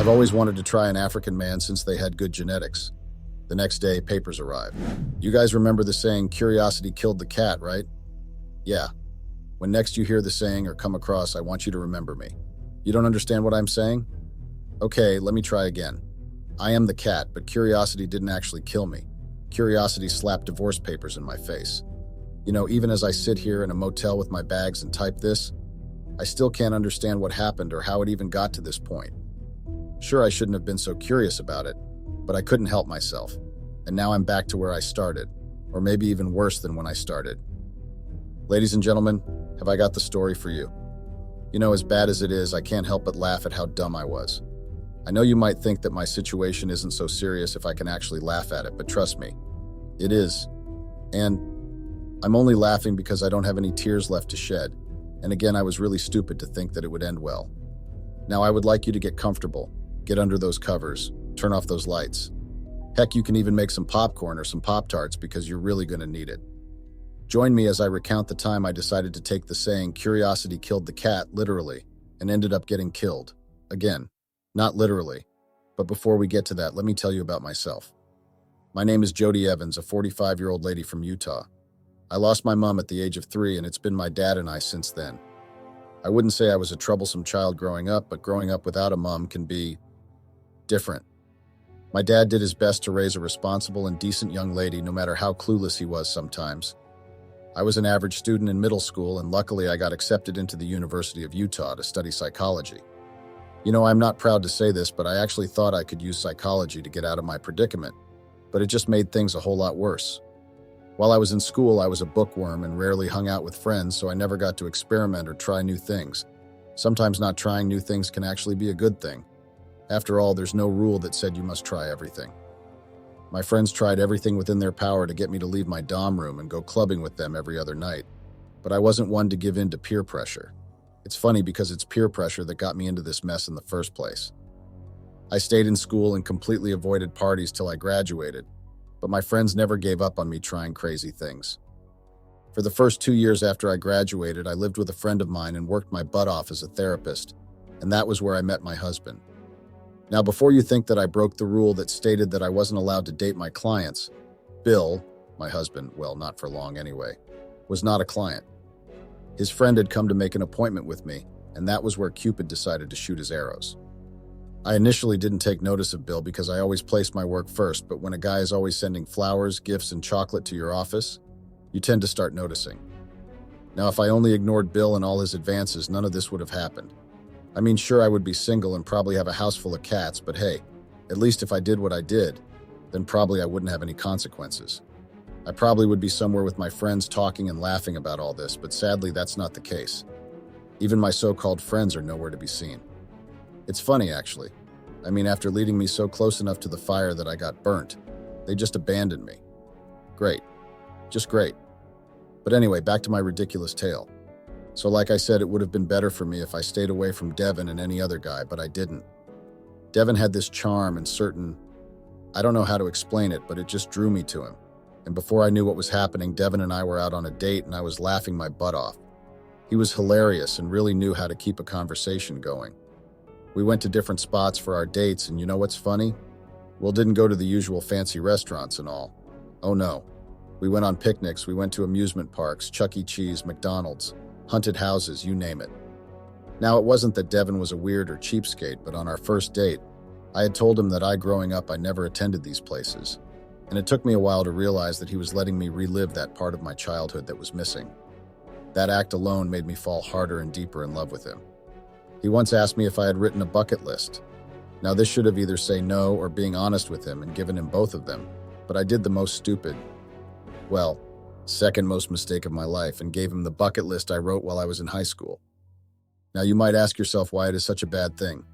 I've always wanted to try an African man since they had good genetics. The next day, papers arrived. You guys remember the saying, curiosity killed the cat, right? Yeah. When next you hear the saying or come across, I want you to remember me. You don't understand what I'm saying? Okay, let me try again. I am the cat, but curiosity didn't actually kill me. Curiosity slapped divorce papers in my face. You know, even as I sit here in a motel with my bags and type this, I still can't understand what happened or how it even got to this point. Sure, I shouldn't have been so curious about it, but I couldn't help myself. And now I'm back to where I started, or maybe even worse than when I started. Ladies and gentlemen, have I got the story for you? You know, as bad as it is, I can't help but laugh at how dumb I was. I know you might think that my situation isn't so serious if I can actually laugh at it, but trust me, it is. And I'm only laughing because I don't have any tears left to shed. And again, I was really stupid to think that it would end well. Now I would like you to get comfortable, get under those covers, turn off those lights. Heck, you can even make some popcorn or some Pop-Tarts because you're really going to need it. Join me as I recount the time I decided to take the saying, curiosity killed the cat, literally, and ended up getting killed. Again, not literally. But before we get to that, let me tell you about myself. My name is Jody Evans, a 45-year-old lady from Utah. I lost my mom at the age of 3, and it's been my dad and I since then. I wouldn't say I was a troublesome child growing up, but growing up without a mom can be different. My dad did his best to raise a responsible and decent young lady, no matter how clueless he was sometimes. I was an average student in middle school, and luckily I got accepted into the University of Utah to study psychology. You know, I'm not proud to say this, but I actually thought I could use psychology to get out of my predicament, but it just made things a whole lot worse. While I was in school, I was a bookworm and rarely hung out with friends, so I never got to experiment or try new things. Sometimes not trying new things can actually be a good thing. After all, there's no rule that said you must try everything. My friends tried everything within their power to get me to leave my dorm room and go clubbing with them every other night, but I wasn't one to give in to peer pressure. It's funny because it's peer pressure that got me into this mess in the first place. I stayed in school and completely avoided parties till I graduated, but my friends never gave up on me trying crazy things. For the first 2 years after I graduated, I lived with a friend of mine and worked my butt off as a therapist, and that was where I met my husband. Now, before you think that I broke the rule that stated that I wasn't allowed to date my clients, Bill, my husband, well, not for long anyway, was not a client. His friend had come to make an appointment with me, and that was where Cupid decided to shoot his arrows. I initially didn't take notice of Bill because I always placed my work first, but when a guy is always sending flowers, gifts, and chocolate to your office, you tend to start noticing. Now, if I only ignored Bill and all his advances, none of this would have happened. I mean, sure, I would be single and probably have a house full of cats, but hey, at least if I did what I did, then probably I wouldn't have any consequences. I probably would be somewhere with my friends talking and laughing about all this, but sadly, that's not the case. Even my so-called friends are nowhere to be seen. It's funny, actually. I mean, after leading me so close enough to the fire that I got burnt, they just abandoned me. Great. Just great. But anyway, back to my ridiculous tale. So like I said, it would have been better for me if I stayed away from Devin and any other guy, but I didn't. Devin had this charm and certain, I don't know how to explain it, but it just drew me to him. And before I knew what was happening, Devin and I were out on a date and I was laughing my butt off. He was hilarious and really knew how to keep a conversation going. We went to different spots for our dates, and you know what's funny? Well, didn't go to the usual fancy restaurants and all. Oh no. We went on picnics, we went to amusement parks, Chuck E. Cheese, McDonald's, haunted houses, you name it. Now, it wasn't that Devin was a weird or cheapskate, but on our first date, I had told him that growing up, I never attended these places. And it took me a while to realize that he was letting me relive that part of my childhood that was missing. That act alone made me fall harder and deeper in love with him. He once asked me if I had written a bucket list. Now, this should have either said no or being honest with him and given him both of them, but I did the most stupid, well, second most mistake of my life and gave him the bucket list I wrote while I was in high school. Now, you might ask yourself why it is such a bad thing.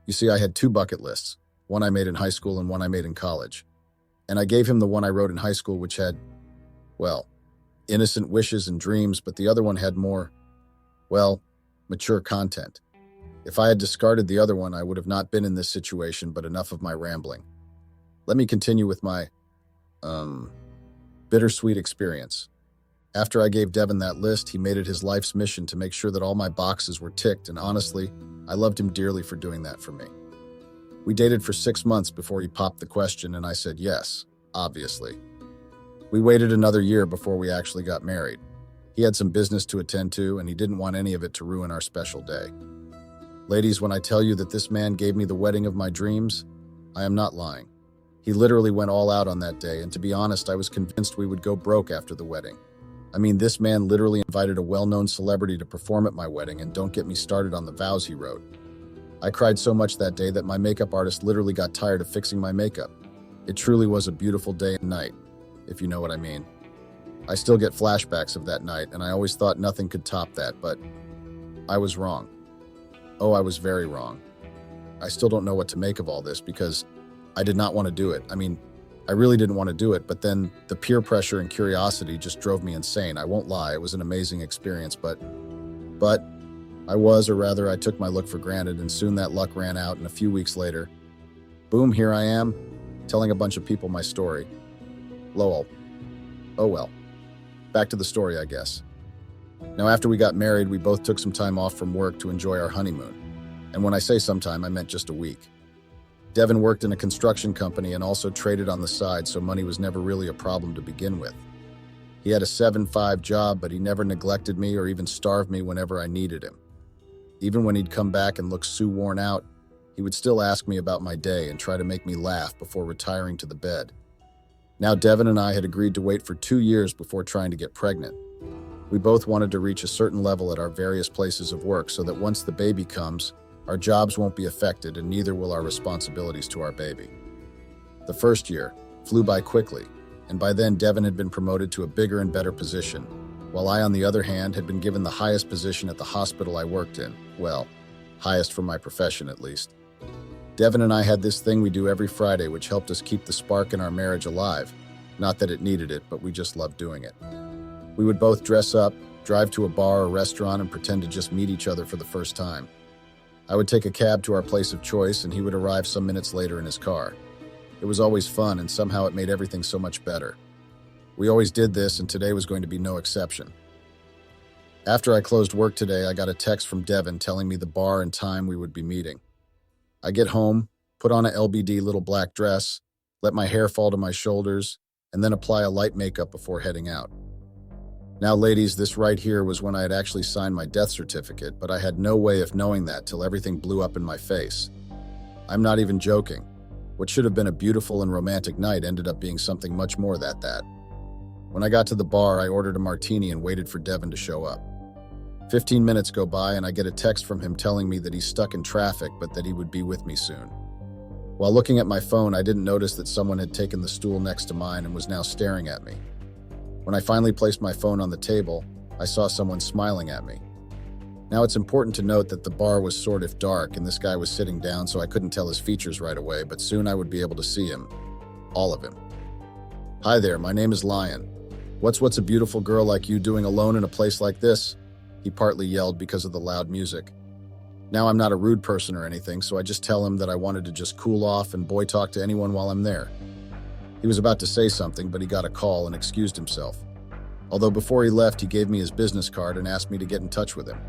You see, I had 2 bucket lists, one I made in high school and one I made in college. And I gave him the one I wrote in high school, which had, well, innocent wishes and dreams, but the other one had more, well, mature content. If I had discarded the other one, I would have not been in this situation, but enough of my rambling. Let me continue with my, bittersweet experience. After I gave Devin that list, he made it his life's mission to make sure that all my boxes were ticked, and honestly, I loved him dearly for doing that for me. We dated for 6 months before he popped the question, and I said yes, obviously. We waited another year before we actually got married. He had some business to attend to, and he didn't want any of it to ruin our special day. Ladies, when I tell you that this man gave me the wedding of my dreams, I am not lying. He literally went all out on that day, and to be honest, I was convinced we would go broke after the wedding. I mean, this man literally invited a well-known celebrity to perform at my wedding, and don't get me started on the vows he wrote. I cried so much that day that my makeup artist literally got tired of fixing my makeup. It truly was a beautiful day and night, if you know what I mean. I still get flashbacks of that night, and I always thought nothing could top that, but I was wrong. Oh, I was very wrong. I still don't know what to make of all this because I did not want to do it. I mean, I really didn't want to do it, but then the peer pressure and curiosity just drove me insane. I won't lie, it was an amazing experience, but I was, or rather I took my look for granted, and soon that luck ran out, and a few weeks later, boom, here I am, telling a bunch of people my story. Lol. Oh well. Back to the story, I guess. Now, after we got married, we both took some time off from work to enjoy our honeymoon. And when I say sometime, I meant just a week. Devin worked in a construction company and also traded on the side, so money was never really a problem to begin with. He had a 7-5 job, but he never neglected me or even starved me whenever I needed him. Even when he'd come back and look so worn out, he would still ask me about my day and try to make me laugh before retiring to the bed. Now, Devin and I had agreed to wait for 2 years before trying to get pregnant. We both wanted to reach a certain level at our various places of work so that once the baby comes, our jobs won't be affected and neither will our responsibilities to our baby. The first year flew by quickly, and by then Devin had been promoted to a bigger and better position, while I, on the other hand, had been given the highest position at the hospital I worked in. Well, highest for my profession at least. Devin and I had this thing we do every Friday which helped us keep the spark in our marriage alive. Not that it needed it, but we just loved doing it. We would both dress up, drive to a bar or restaurant, and pretend to just meet each other for the first time. I would take a cab to our place of choice, and he would arrive some minutes later in his car. It was always fun, and somehow it made everything so much better. We always did this, and today was going to be no exception. After I closed work today, I got a text from Devin telling me the bar and time we would be meeting. I get home, put on a LBD little black dress, let my hair fall to my shoulders, and then apply a light makeup before heading out. Now, ladies, this right here was when I had actually signed my death certificate, but I had no way of knowing that till everything blew up in my face. I'm not even joking. What should have been a beautiful and romantic night ended up being something much more than that. When I got to the bar, I ordered a martini and waited for Devin to show up. 15 minutes go by and I get a text from him telling me that he's stuck in traffic, but that he would be with me soon. While looking at my phone, I didn't notice that someone had taken the stool next to mine and was now staring at me. When I finally placed my phone on the table, I saw someone smiling at me. Now, it's important to note that the bar was sort of dark and this guy was sitting down, so I couldn't tell his features right away, but soon I would be able to see him. All of him. Hi there, my name is Lion. What's a beautiful girl like you doing alone in a place like this? He partly yelled because of the loud music. Now, I'm not a rude person or anything, so I just tell him that I wanted to just cool off and boy talk to anyone while I'm there. He was about to say something, but he got a call and excused himself. Although before he left, he gave me his business card and asked me to get in touch with him.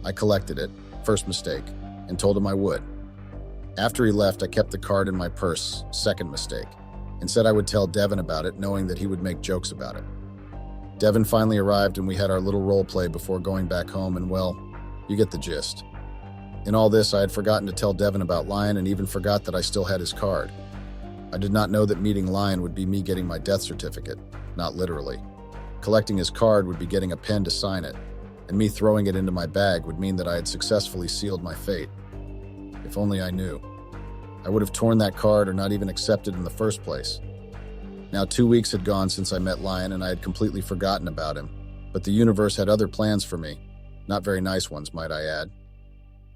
I collected it, first mistake, and told him I would. After he left, I kept the card in my purse, second mistake, and said I would tell Devin about it, knowing that he would make jokes about it. Devin finally arrived and we had our little role play before going back home, and well, you get the gist. In all this, I had forgotten to tell Devin about Lion and even forgot that I still had his card. I did not know that meeting Lion would be me getting my death certificate, not literally. Collecting his card would be getting a pen to sign it, and me throwing it into my bag would mean that I had successfully sealed my fate. If only I knew. I would have torn that card or not even accepted in the first place. Now 2 weeks had gone since I met Lion and I had completely forgotten about him, but the universe had other plans for me. Not very nice ones, might I add.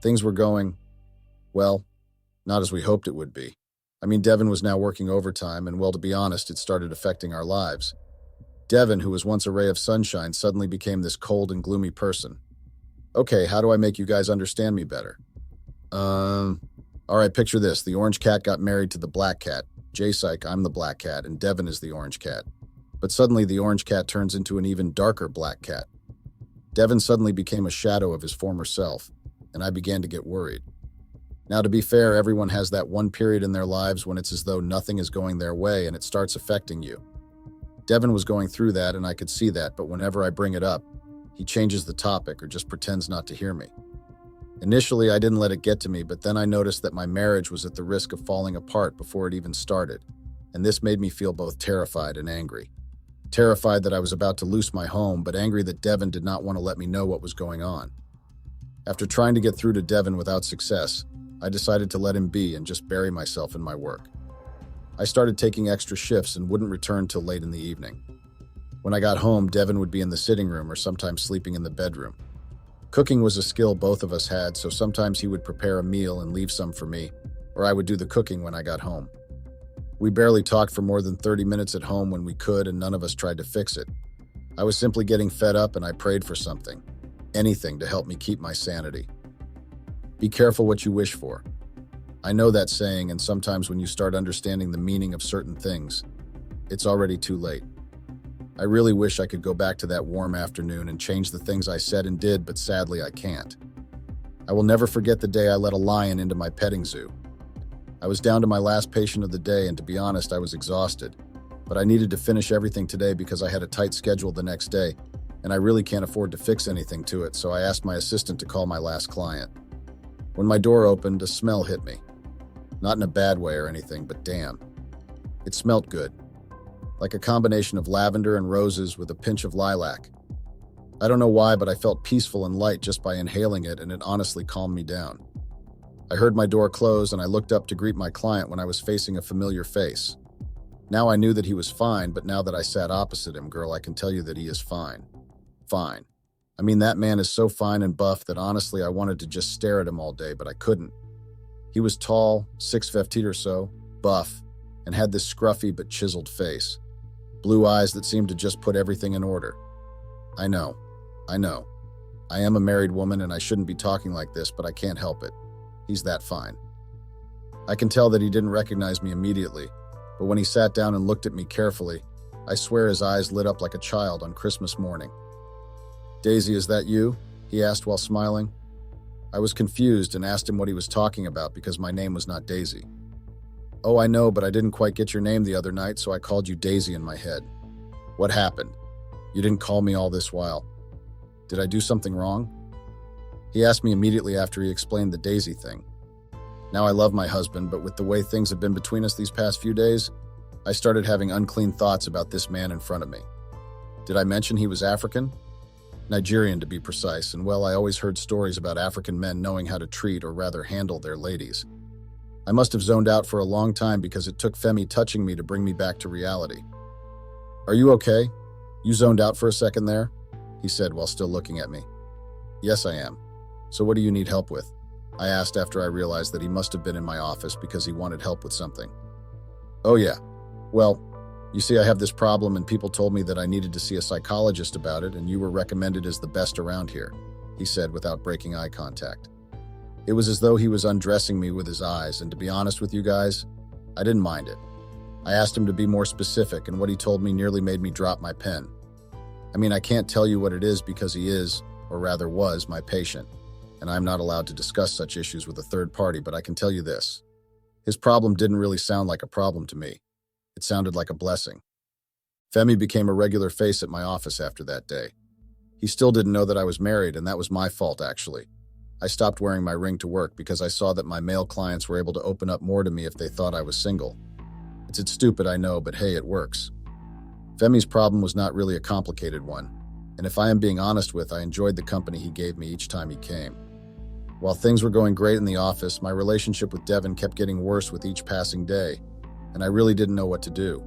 Things were going, well, not as we hoped it would be. I mean, Devin was now working overtime, and well, to be honest, it started affecting our lives. Devin, who was once a ray of sunshine, suddenly became this cold and gloomy person. Okay, how do I make you guys understand me better? All right, picture this. The orange cat got married to the black cat. J-Psych, I'm the black cat, and Devin is the orange cat. But suddenly the orange cat turns into an even darker black cat. Devin suddenly became a shadow of his former self, and I began to get worried. Now, to be fair, everyone has that one period in their lives when it's as though nothing is going their way and it starts affecting you. Devin was going through that, and I could see that, but whenever I bring it up, he changes the topic or just pretends not to hear me. Initially, I didn't let it get to me, but then I noticed that my marriage was at the risk of falling apart before it even started, and this made me feel both terrified and angry. Terrified that I was about to lose my home, but angry that Devin did not want to let me know what was going on. After trying to get through to Devin without success, I decided to let him be and just bury myself in my work. I started taking extra shifts and wouldn't return till late in the evening. When I got home, Devin would be in the sitting room or sometimes sleeping in the bedroom. Cooking was a skill both of us had, so sometimes he would prepare a meal and leave some for me, or I would do the cooking when I got home. We barely talked for more than 30 minutes at home when we could, and none of us tried to fix it. I was simply getting fed up, and I prayed for something, anything to help me keep my sanity. Be careful what you wish for. I know that saying, and sometimes when you start understanding the meaning of certain things, it's already too late. I really wish I could go back to that warm afternoon and change the things I said and did, but sadly I can't. I will never forget the day I let a lion into my petting zoo. I was down to my last patient of the day, and to be honest, I was exhausted. But I needed to finish everything today because I had a tight schedule the next day, and I really can't afford to fix anything to it, so I asked my assistant to call my last client. When my door opened, a smell hit me. Not in a bad way or anything, but damn. It smelled good. Like a combination of lavender and roses with a pinch of lilac. I don't know why, but I felt peaceful and light just by inhaling it, and it honestly calmed me down. I heard my door close, and I looked up to greet my client when I was facing a familiar face. Now I knew that he was fine, but now that I sat opposite him, girl, I can tell you that he is fine. Fine. I mean, that man is so fine and buff that honestly I wanted to just stare at him all day, but I couldn't. He was tall, 6'5" or so, buff, and had this scruffy but chiseled face. Blue eyes that seemed to just put everything in order. I know. I am a married woman and I shouldn't be talking like this, but I can't help it. He's that fine. I can tell that he didn't recognize me immediately, but when he sat down and looked at me carefully, I swear his eyes lit up like a child on Christmas morning. "Daisy, is that you?" he asked while smiling. I was confused and asked him what he was talking about because my name was not Daisy. "Oh, I know, but I didn't quite get your name the other night, so I called you Daisy in my head." "What happened? You didn't call me all this while. Did I do something wrong?" He asked me immediately after he explained the Daisy thing. Now I love my husband, but with the way things have been between us these past few days, I started having unclean thoughts about this man in front of me. Did I mention he was African? Nigerian, to be precise, and well, I always heard stories about African men knowing how to treat or rather handle their ladies. I must have zoned out for a long time because it took Femi touching me to bring me back to reality. "Are you okay? You zoned out for a second there?" he said while still looking at me. "Yes, I am. So what do you need help with?" I asked after I realized that he must have been in my office because he wanted help with something. "Oh yeah. Well, you see, I have this problem and people told me that I needed to see a psychologist about it, and you were recommended as the best around here," he said without breaking eye contact. It was as though he was undressing me with his eyes, and to be honest with you guys, I didn't mind it. I asked him to be more specific, and what he told me nearly made me drop my pen. I mean, I can't tell you what it is because he is, or rather was, my patient, and I'm not allowed to discuss such issues with a third party, but I can tell you this. His problem didn't really sound like a problem to me. It sounded like a blessing. Femi became a regular face at my office after that day. He still didn't know that I was married, and that was my fault, actually. I stopped wearing my ring to work because I saw that my male clients were able to open up more to me if they thought I was single. It's stupid, I know, but hey, it works. Femi's problem was not really a complicated one, and if I am being honest with, I enjoyed the company he gave me each time he came. While things were going great in the office, my relationship with Devin kept getting worse with each passing day, and I really didn't know what to do.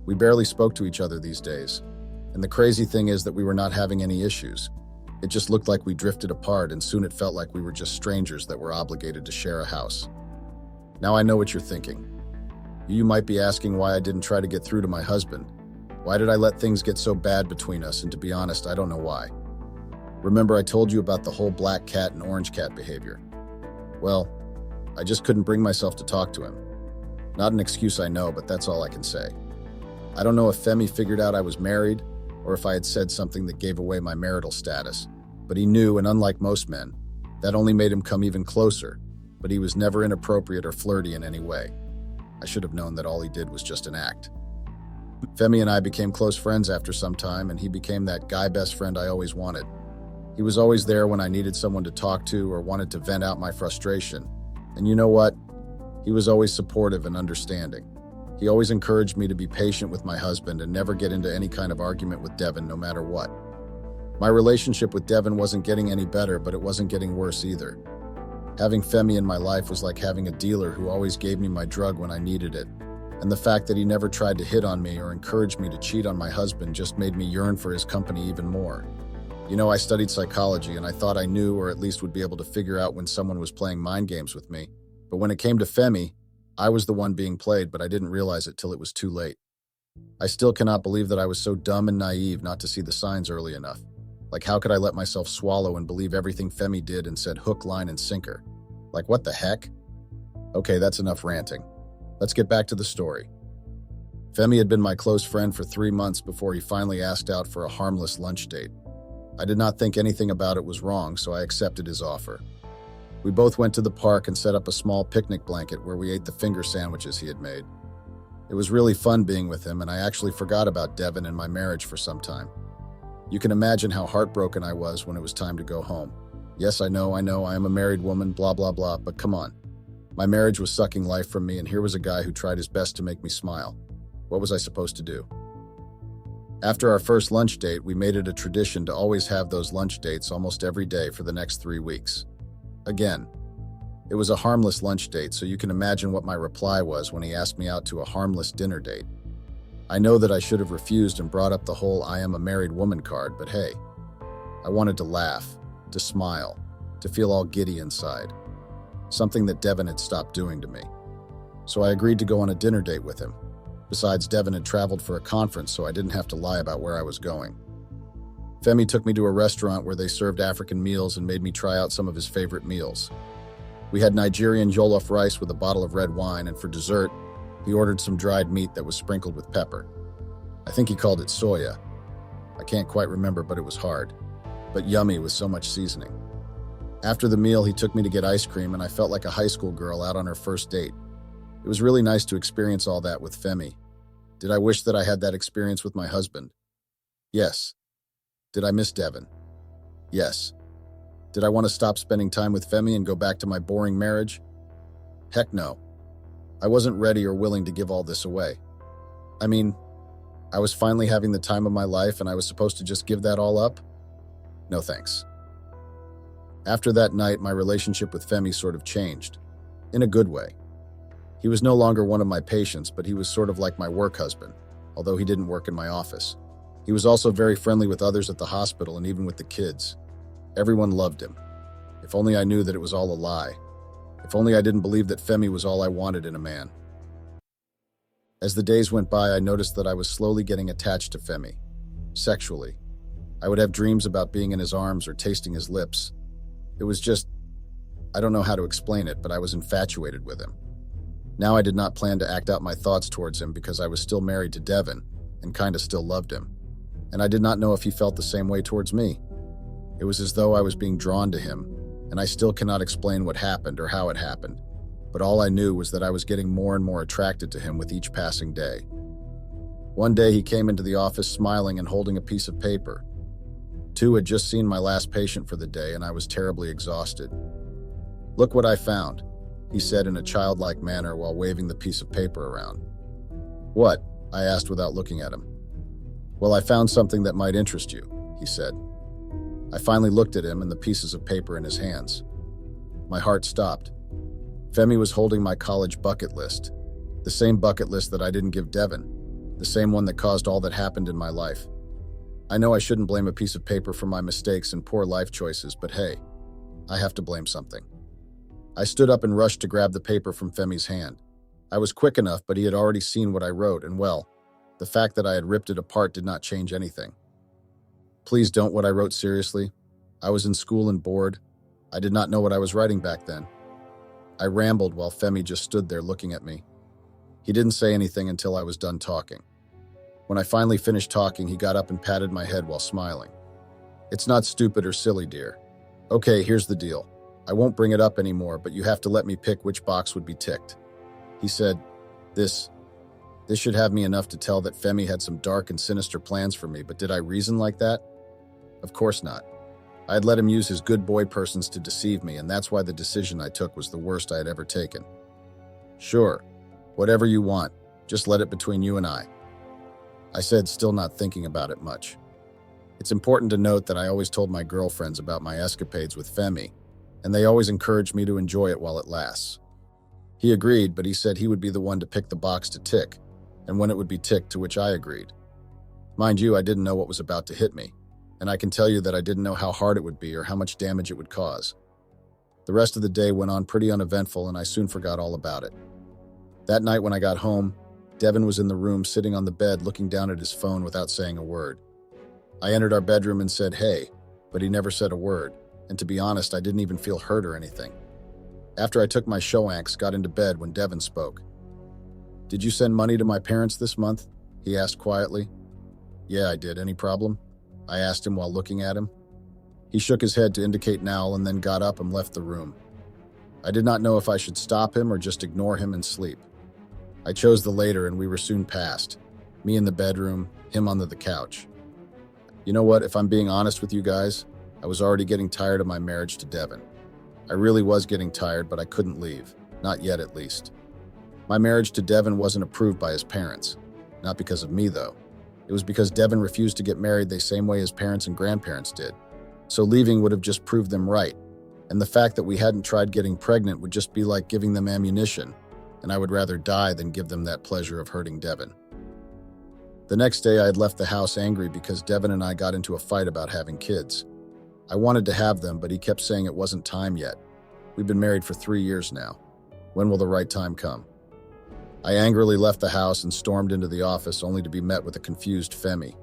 We barely spoke to each other these days, and the crazy thing is that we were not having any issues. It just looked like we drifted apart, and soon it felt like we were just strangers that were obligated to share a house. Now I know what you're thinking. You might be asking why I didn't try to get through to my husband. Why did I let things get so bad between us? And to be honest, I don't know why. Remember I told you about the whole black cat and orange cat behavior? Well, I just couldn't bring myself to talk to him. Not an excuse, I know, but that's all I can say. I don't know if Femi figured out I was married, or if I had said something that gave away my marital status, but he knew, and unlike most men, that only made him come even closer, but he was never inappropriate or flirty in any way. I should have known that all he did was just an act. Femi and I became close friends after some time, and he became that guy best friend I always wanted. He was always there when I needed someone to talk to or wanted to vent out my frustration. And you know what? He was always supportive and understanding. He always encouraged me to be patient with my husband and never get into any kind of argument with Devin, no matter what. My relationship with Devin wasn't getting any better, but it wasn't getting worse either. Having Femi in my life was like having a dealer who always gave me my drug when I needed it. And the fact that he never tried to hit on me or encourage me to cheat on my husband just made me yearn for his company even more. You know, I studied psychology and I thought I knew, or at least would be able to figure out when someone was playing mind games with me. But when it came to Femi, I was the one being played, but I didn't realize it till it was too late. I still cannot believe that I was so dumb and naive not to see the signs early enough. Like, how could I let myself swallow and believe everything Femi did and said hook, line, and sinker? Like, what the heck? Okay, that's enough ranting. Let's get back to the story. Femi had been my close friend for 3 months before he finally asked out for a harmless lunch date. I did not think anything about it was wrong, so I accepted his offer. We both went to the park and set up a small picnic blanket where we ate the finger sandwiches he had made. It was really fun being with him, and I actually forgot about Devin and my marriage for some time. You can imagine how heartbroken I was when it was time to go home. Yes, I know, I am a married woman, blah, blah, blah, but come on. My marriage was sucking life from me, and here was a guy who tried his best to make me smile. What was I supposed to do? After our first lunch date, we made it a tradition to always have those lunch dates almost every day for the next 3 weeks. Again, it was a harmless lunch date, so you can imagine what my reply was when he asked me out to a harmless dinner date. I know that I should have refused and brought up the whole I am a married woman card, but hey, I wanted to laugh, to smile, to feel all giddy inside. Something that Devin had stopped doing to me. So I agreed to go on a dinner date with him. Besides, Devin had traveled for a conference, so I didn't have to lie about where I was going. Femi took me to a restaurant where they served African meals and made me try out some of his favorite meals. We had Nigerian jollof rice with a bottle of red wine, and for dessert, he ordered some dried meat that was sprinkled with pepper. I think he called it soya. I can't quite remember, but it was hard, but yummy with so much seasoning. After the meal, he took me to get ice cream, and I felt like a high school girl out on her first date. It was really nice to experience all that with Femi. Did I wish that I had that experience with my husband? Yes. Did I miss Devin? Yes. Did I want to stop spending time with Femi and go back to my boring marriage? Heck no. I wasn't ready or willing to give all this away. I mean, I was finally having the time of my life and I was supposed to just give that all up? No thanks. After that night, my relationship with Femi sort of changed. In a good way. He was no longer one of my patients, but he was sort of like my work husband, although he didn't work in my office. He was also very friendly with others at the hospital and even with the kids. Everyone loved him. If only I knew that it was all a lie. If only I didn't believe that Femi was all I wanted in a man. As the days went by, I noticed that I was slowly getting attached to Femi, sexually. I would have dreams about being in his arms or tasting his lips. It was just, I don't know how to explain it, but I was infatuated with him. Now I did not plan to act out my thoughts towards him because I was still married to Devin and kinda still loved him. And I did not know if he felt the same way towards me. It was as though I was being drawn to him, and I still cannot explain what happened or how it happened. But all I knew was that I was getting more and more attracted to him with each passing day. One day he came into the office smiling and holding a piece of paper. Two had just seen my last patient for the day and I was terribly exhausted. "Look what I found," he said in a childlike manner while waving the piece of paper around. "What?" I asked without looking at him. "Well, I found something that might interest you," he said. I finally looked at him and the pieces of paper in his hands. My heart stopped. Femi was holding my college bucket list, the same bucket list that I didn't give Devin, the same one that caused all that happened in my life. I know I shouldn't blame a piece of paper for my mistakes and poor life choices, but hey, I have to blame something. I stood up and rushed to grab the paper from Femi's hand. I was quick enough, but he had already seen what I wrote, and well, the fact that I had ripped it apart did not change anything. Please don't what I wrote seriously. I was in school and bored. I did not know what I was writing back then. I rambled while Femi just stood there looking at me. He didn't say anything until I was done talking. When I finally finished talking, he got up and patted my head while smiling. "It's not stupid or silly, dear. Okay, here's the deal. I won't bring it up anymore, but you have to let me pick which box would be ticked. He said, This should have me enough to tell that Femi had some dark and sinister plans for me, but did I reason like that? Of course not. I had let him use his good boy persons to deceive me, and that's why the decision I took was the worst I had ever taken. Sure, whatever you want, just let it between you and I said, still not thinking about it much. It's important to note that I always told my girlfriends about my escapades with Femi, and they always encouraged me to enjoy it while it lasts. He agreed, but he said he would be the one to pick the box to tick, and when it would be ticked, to which I agreed. Mind you, I didn't know what was about to hit me, and I can tell you that I didn't know how hard it would be or how much damage it would cause. The rest of the day went on pretty uneventful, and I soon forgot all about it. That night when I got home, Devin was in the room sitting on the bed looking down at his phone without saying a word. I entered our bedroom and said, "Hey," but he never said a word, and to be honest, I didn't even feel hurt or anything. After I took my shoanks, got into bed when Devin spoke. "Did you send money to my parents this month?" he asked quietly. "Yeah, I did. Any problem?" I asked him while looking at him. He shook his head to indicate no and then got up and left the room. I did not know if I should stop him or just ignore him and sleep. I chose the later, and we were soon past. Me in the bedroom, him on the couch. You know what, if I'm being honest with you guys, I was already getting tired of my marriage to Devin. I really was getting tired, but I couldn't leave. Not yet, at least. My marriage to Devin wasn't approved by his parents. Not because of me, though. It was because Devin refused to get married the same way his parents and grandparents did. So leaving would have just proved them right. And the fact that we hadn't tried getting pregnant would just be like giving them ammunition, and I would rather die than give them that pleasure of hurting Devin. The next day, I had left the house angry because Devin and I got into a fight about having kids. I wanted to have them, but he kept saying it wasn't time yet. We've been married for 3 years now. When will the right time come? I angrily left the house and stormed into the office, only to be met with a confused Femi.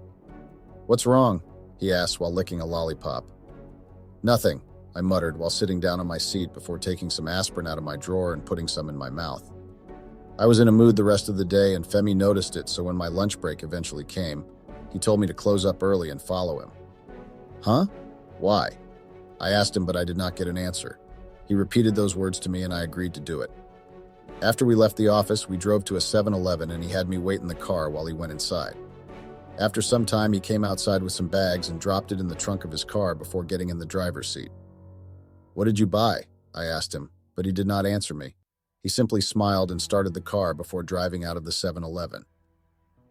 "What's wrong?" he asked while licking a lollipop. "Nothing," I muttered while sitting down on my seat before taking some aspirin out of my drawer and putting some in my mouth. I was in a mood the rest of the day, and Femi noticed it, so when my lunch break eventually came, he told me to close up early and follow him. "Huh? Why?" I asked him, but I did not get an answer. He repeated those words to me, and I agreed to do it. After we left the office, we drove to a 7-Eleven, and he had me wait in the car while he went inside. After some time, he came outside with some bags and dropped it in the trunk of his car before getting in the driver's seat. "What did you buy?" I asked him, but he did not answer me. He simply smiled and started the car before driving out of the 7-Eleven.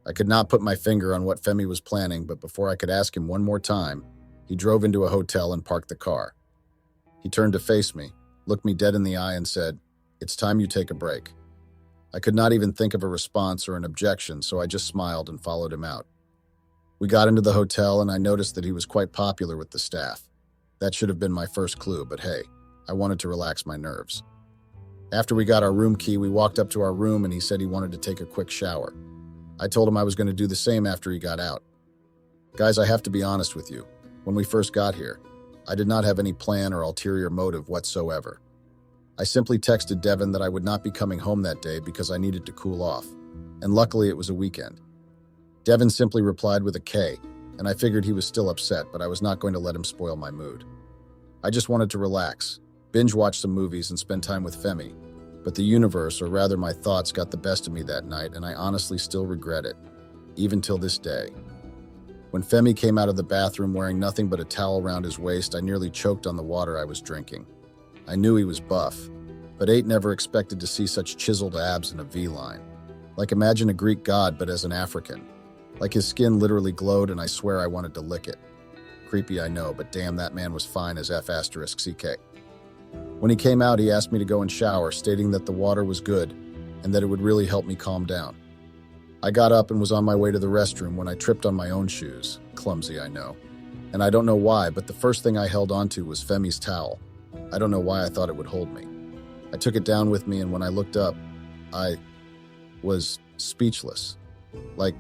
I could not put my finger on what Femi was planning, but before I could ask him one more time, he drove into a hotel and parked the car. He turned to face me, looked me dead in the eye, and said, "It's time you take a break." I could not even think of a response or an objection, so I just smiled and followed him out. We got into the hotel, and I noticed that he was quite popular with the staff. That should have been my first clue, but hey, I wanted to relax my nerves. After we got our room key, we walked up to our room, and he said he wanted to take a quick shower. I told him I was going to do the same after he got out. Guys, I have to be honest with you. When we first got here, I did not have any plan or ulterior motive whatsoever. I simply texted Devin that I would not be coming home that day because I needed to cool off, and luckily it was a weekend. Devin simply replied with a K, and I figured he was still upset, but I was not going to let him spoil my mood. I just wanted to relax, binge watch some movies, and spend time with Femi, but the universe, or rather my thoughts, got the best of me that night, and I honestly still regret it, even till this day. When Femi came out of the bathroom wearing nothing but a towel around his waist, I nearly choked on the water I was drinking. I knew he was buff, but Eight never expected to see such chiseled abs in a V-line. Like imagine a Greek god, but as an African. Like his skin literally glowed, and I swear I wanted to lick it. Creepy, I know, but damn, that man was fine as F***CK. When he came out, he asked me to go and shower, stating that the water was good and that it would really help me calm down. I got up and was on my way to the restroom when I tripped on my own shoes. Clumsy, I know. And I don't know why, but the first thing I held onto was Femi's towel. I don't know why I thought it would hold me. I took it down with me, and when I looked up, I was speechless. Like,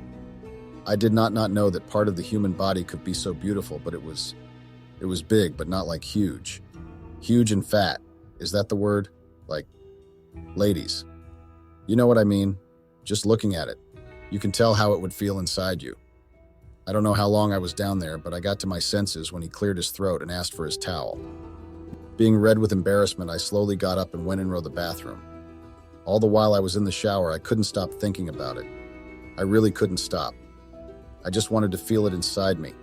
I did not know that part of the human body could be so beautiful, but it was big, but not like huge. Huge and fat. Is that the word? Like, ladies. You know what I mean? Just looking at it, you can tell how it would feel inside you. I don't know how long I was down there, but I got to my senses when he cleared his throat and asked for his towel. Being red with embarrassment, I slowly got up and went in the bathroom. All the while I was in the shower, I couldn't stop thinking about it. I really couldn't stop. I just wanted to feel it inside me.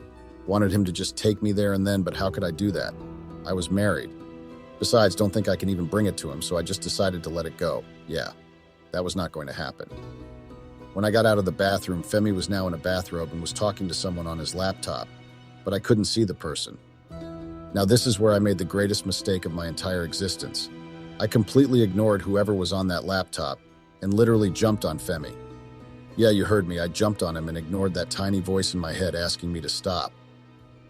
Wanted him to just take me there and then, but how could I do that? I was married. Besides, don't think I can even bring it to him, so I just decided to let it go. Yeah, that was not going to happen. When I got out of the bathroom, Femi was now in a bathrobe and was talking to someone on his laptop, but I couldn't see the person. Now this is where I made the greatest mistake of my entire existence. I completely ignored whoever was on that laptop and literally jumped on Femi. Yeah, you heard me, I jumped on him and ignored that tiny voice in my head asking me to stop.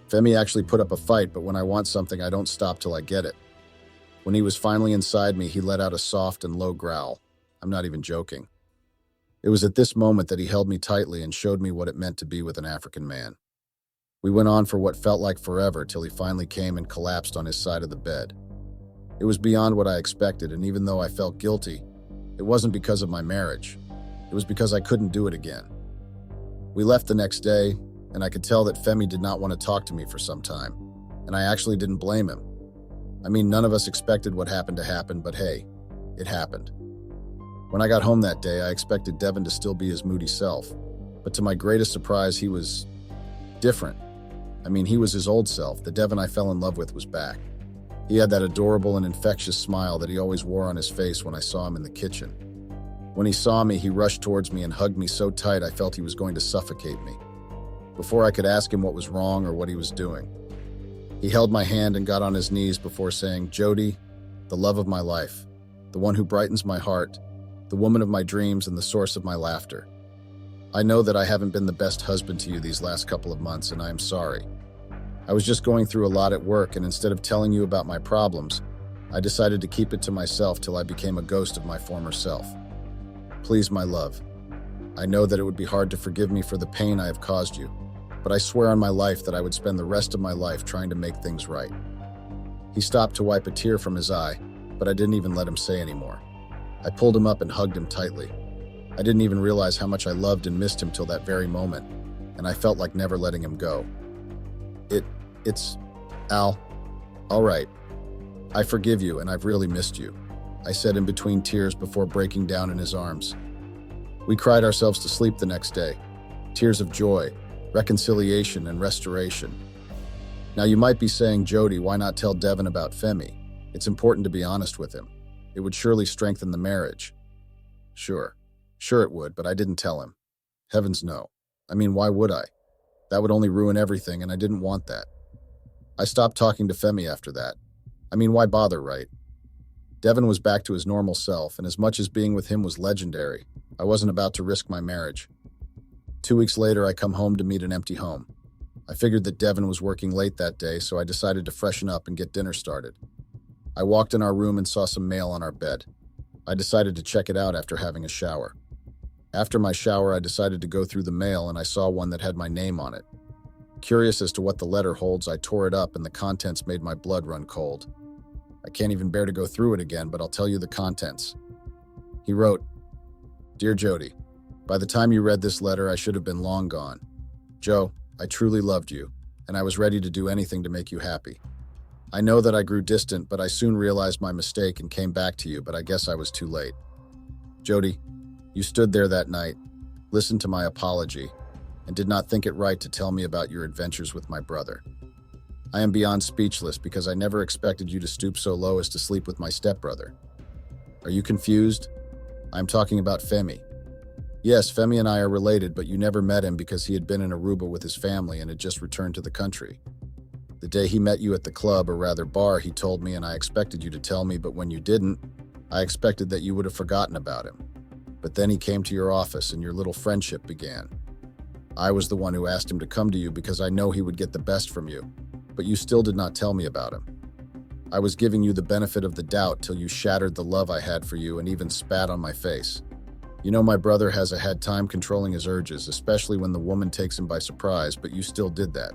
Femi actually put up a fight, but when I want something, I don't stop till I get it. When he was finally inside me, he let out a soft and low growl. I'm not even joking. It was at this moment that he held me tightly and showed me what it meant to be with an African man. We went on for what felt like forever till he finally came and collapsed on his side of the bed. It was beyond what I expected, and even though I felt guilty, it wasn't because of my marriage. It was because I couldn't do it again. We left the next day, and I could tell that Femi did not want to talk to me for some time, and I actually didn't blame him. I mean, none of us expected what happened to happen, but hey, it happened. When I got home that day, I expected Devin to still be his moody self, but to my greatest surprise, he was different. I mean, he was his old self. The Devin I fell in love with was back. He had that adorable and infectious smile that he always wore on his face when I saw him in the kitchen. When he saw me, he rushed towards me and hugged me so tight I felt he was going to suffocate me. Before I could ask him what was wrong or what he was doing, he held my hand and got on his knees before saying, "Jody, the love of my life, the one who brightens my heart, the woman of my dreams and the source of my laughter. I know that I haven't been the best husband to you these last couple of months, and I am sorry. I was just going through a lot at work, and instead of telling you about my problems, I decided to keep it to myself till I became a ghost of my former self. Please, my love, I know that it would be hard to forgive me for the pain I have caused you, but I swear on my life that I would spend the rest of my life trying to make things right." He stopped to wipe a tear from his eye, but I didn't even let him say anymore. I pulled him up and hugged him tightly. I didn't even realize how much I loved and missed him till that very moment, and I felt like never letting him go. It's Al. All right. I forgive you, and I've really missed you," I said in between tears before breaking down in his arms. We cried ourselves to sleep the next day. Tears of joy, reconciliation, and restoration. Now you might be saying, "Jody, why not tell Devin about Femi? It's important to be honest with him. It would surely strengthen the marriage." Sure it would, but I didn't tell him. Heavens no. I mean, why would I? That would only ruin everything, and I didn't want that. I stopped talking to Femi after that. I mean, why bother, right? Devin was back to his normal self, and as much as being with him was legendary, I wasn't about to risk my marriage. 2 weeks later, I come home to meet an empty home. I figured that Devin was working late that day, so I decided to freshen up and get dinner started. I walked in our room and saw some mail on our bed. I decided to check it out after having a shower. After my shower, I decided to go through the mail, and I saw one that had my name on it. Curious as to what the letter holds, I tore it up, and the contents made my blood run cold. I can't even bear to go through it again, but I'll tell you the contents. He wrote, "Dear Jody, by the time you read this letter, I should have been long gone. Joe, I truly loved you, and I was ready to do anything to make you happy. I know that I grew distant, but I soon realized my mistake and came back to you, but I guess I was too late. Jody, you stood there that night, listened to my apology, and did not think it right to tell me about your adventures with my brother. I am beyond speechless because I never expected you to stoop so low as to sleep with my stepbrother. Are you confused? I'm talking about Femi. Yes, Femi and I are related, but you never met him because he had been in Aruba with his family and had just returned to the country. The day he met you at the club, or rather bar, he told me, and I expected you to tell me, but when you didn't, I expected that you would have forgotten about him. But then he came to your office and your little friendship began. I was the one who asked him to come to you because I know he would get the best from you, but you still did not tell me about him. I was giving you the benefit of the doubt till you shattered the love I had for you and even spat on my face. You know my brother has a had time controlling his urges, especially when the woman takes him by surprise, but you still did that.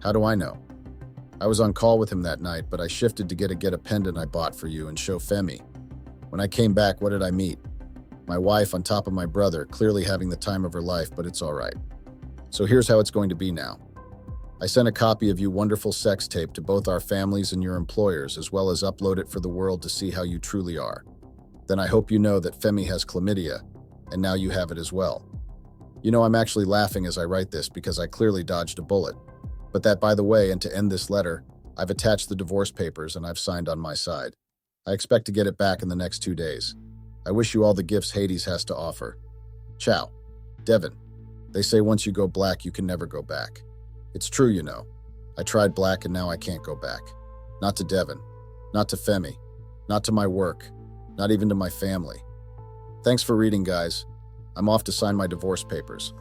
How do I know? I was on call with him that night, but I shifted to get a pendant I bought for you and show Femi. When I came back, what did I meet? My wife on top of my brother, clearly having the time of her life, but it's all right. So here's how it's going to be now. I sent a copy of your wonderful sex tape to both our families and your employers, as well as upload it for the world to see how you truly are. Then I hope you know that Femi has chlamydia, and now you have it as well. You know, I'm actually laughing as I write this because I clearly dodged a bullet. But that, by the way, and to end this letter, I've attached the divorce papers and I've signed on my side. I expect to get it back in the next 2 days. I wish you all the gifts Hades has to offer. Ciao. Devin. They say once you go black, you can never go back. It's true, you know. I tried black and now I can't go back. Not to Devin. Not to Femi. Not to my work. Not even to my family. Thanks for reading, guys. I'm off to sign my divorce papers.